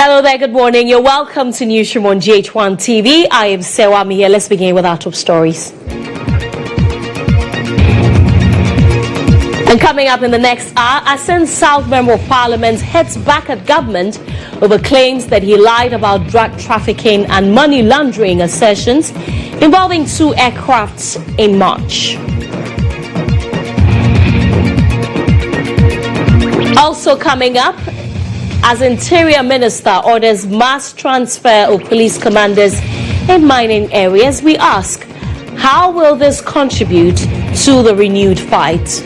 Hello there, good morning. You're welcome to GHOne on GHOne TV. I am Serwaa. Amihere. Let's begin with our top stories. And coming up in the next hour, Asen South Member of Parliament heads back at government over claims that he lied about drug trafficking and money laundering assertions involving 2 aircrafts in March. Also coming up, as Interior Minister orders mass transfer of police commanders in mining areas, we ask, how will this contribute to the renewed fight?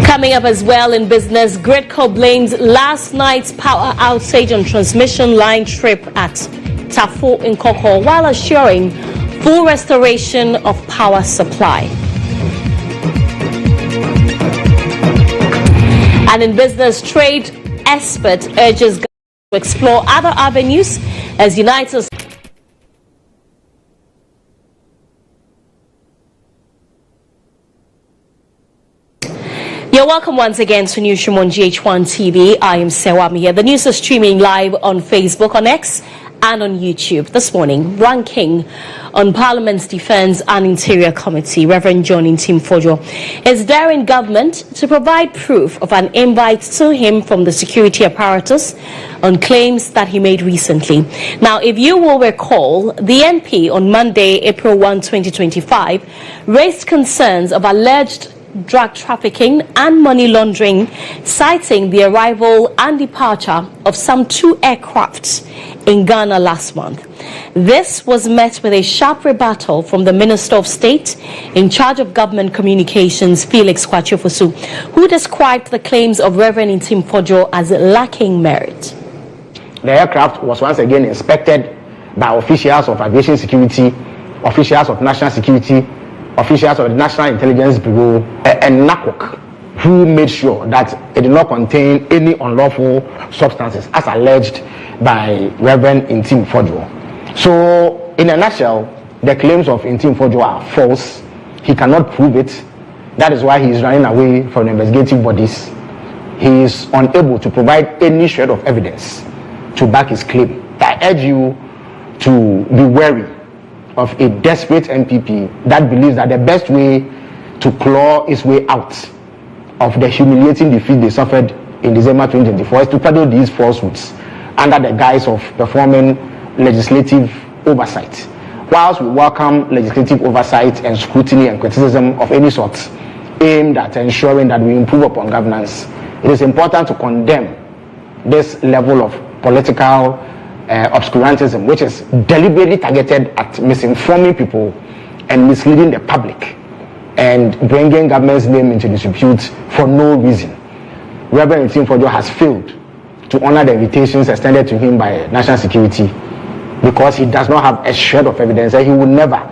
Coming up as well in business, GHOne blames last night's power outage on transmission line trip at Tafo in Koko while assuring full restoration of power supply. And in business, trade expert urges government to explore other avenues as United States. You're welcome once again to GHOne on GHOne TV. I am Serwaa. Amihere. The news is streaming live on Facebook, on X, and on YouTube. This morning, ranking on Parliament's Defence and Interior Committee, Reverend John Ntimfodwo, is daring government to provide proof of an invite to him from the security apparatus on claims that he made recently. Now, if you will recall, the NP on Monday, April 1, 2025, raised concerns of alleged drug trafficking and money laundering, citing the arrival and departure of some 2 aircrafts in Ghana last month. This was met with a sharp rebuttal from the Minister of State in charge of government communications, Felix Kwatiofosu, who described the claims of Reverend Ntimfodwo as lacking merit. The aircraft was once again inspected by officials of aviation security, officials of national security, officials of the National Intelligence Bureau, and NACOC, who made sure that it did not contain any unlawful substances as alleged by Reverend Ntimfodwo. So, in a nutshell, the claims of Ntimfodwo are false. He cannot prove it. That is why he is running away from the investigative bodies. He is unable to provide any shred of evidence to back his claim. I urge you to be wary of a desperate MPP that believes that the best way to claw his way out of the humiliating defeat they suffered in December 2024 is to peddle these falsehoods under the guise of performing legislative oversight. Whilst we welcome legislative oversight and scrutiny and criticism of any sort aimed at ensuring that we improve upon governance, it is important to condemn this level of political obscurantism, which is deliberately targeted at misinforming people and misleading the public and bringing government's name into disrepute for no reason. Reverend Ntimfodwo has failed to honor the invitations extended to him by national security because he does not have a shred of evidence, and he will never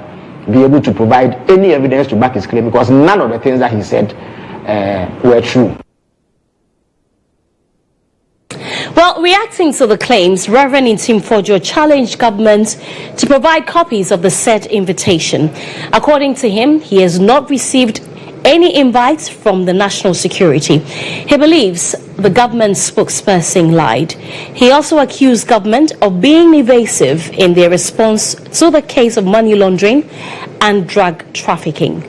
be able to provide any evidence to back his claim because none of the things that he said were true. Well, reacting to the claims, Reverend Ntimfodwo challenged government to provide copies of the said invitation. According to him, he has not received any invites from the national security. He believes the government spokesperson lied. He also accused government of being evasive in their response to the case of money laundering and drug trafficking.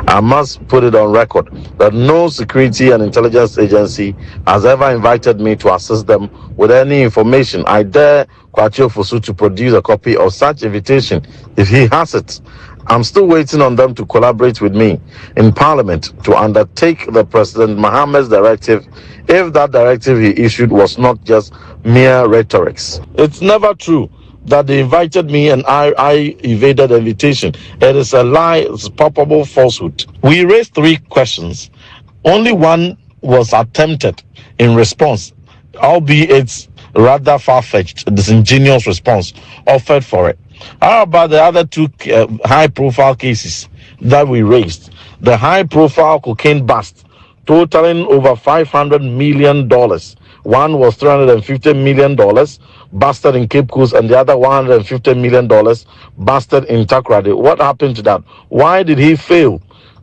I must put it on record that no security and intelligence agency has ever invited me to assist them with any information. I dare Kwatiofosu to produce a copy of such invitation if he has it. I'm still waiting on them to collaborate with me in Parliament to undertake the President Mohammed's directive if that directive he issued was not just mere rhetorics. It's never true that they invited me and I evaded the invitation. It is a lie, it's a palpable falsehood. We raised 3 questions. Only one was attempted in response, albeit it's rather far-fetched, disingenuous response offered for it. How about the other 2 high-profile cases that we raised? The high-profile cocaine bust, totaling over $500 million. One was $350 million busted in Cape Coast, and the other $150 million busted in Takoradi. What happened to that? Why did he fail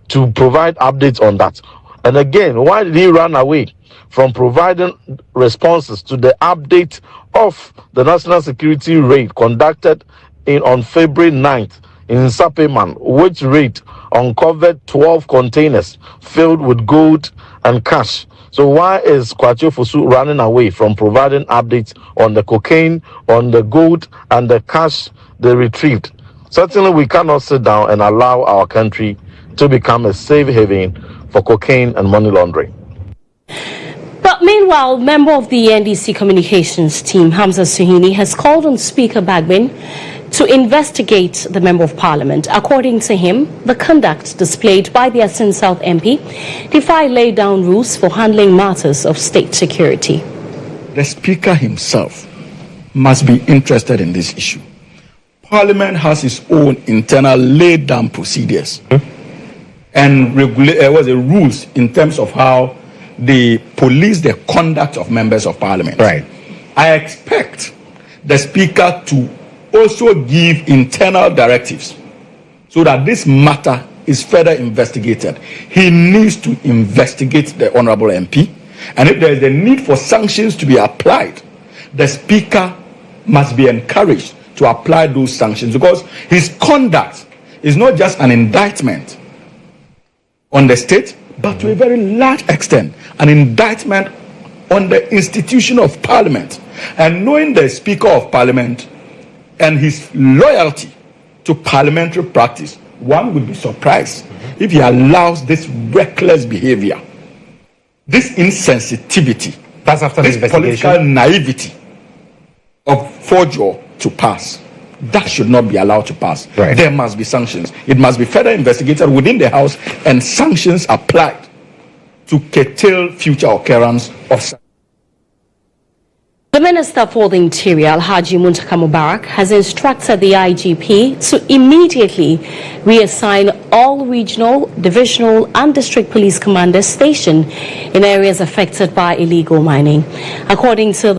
to provide updates on that? And again, why did he run away from providing responses to the update of the national security raid conducted on February 9th in Sapeman, which raid uncovered 12 containers filled with gold and cash? So why is Kwachio Fosu running away from providing updates on the cocaine, on the gold, and the cash they retrieved? Certainly, we cannot sit down and allow our country to become a safe haven for cocaine and money laundering. But meanwhile, member of the NDC communications team, Hamza Suhini, has called on Speaker Bagbin to investigate the Member of Parliament. According to him, the conduct displayed by the Asin South MP defy laid down rules for handling matters of state security. The Speaker himself must be interested in this issue. Parliament has its own internal laid down procedures and rules in terms of how they police the conduct of members of Parliament. Right. I expect the Speaker to also give internal directives so that this matter is further investigated. He needs to investigate the Honorable MP, and if there is a need for sanctions to be applied, the Speaker must be encouraged to apply those sanctions, because his conduct is not just an indictment on the state, but to a very large extent, an indictment on the institution of Parliament. And knowing the Speaker of Parliament and his loyalty to parliamentary practice, one would be surprised if he allows this reckless behavior, this insensitivity, That's after this the investigation. political naivety of Fojo to pass. That should not be allowed to pass. Right. There must be sanctions. It must be further investigated within the House and sanctions applied to curtail future occurrence of. The Minister for the Interior, Alhaji Muntaka Mubarak, has instructed the IGP to immediately reassign all regional, divisional and district police commanders stationed in areas affected by illegal mining. According to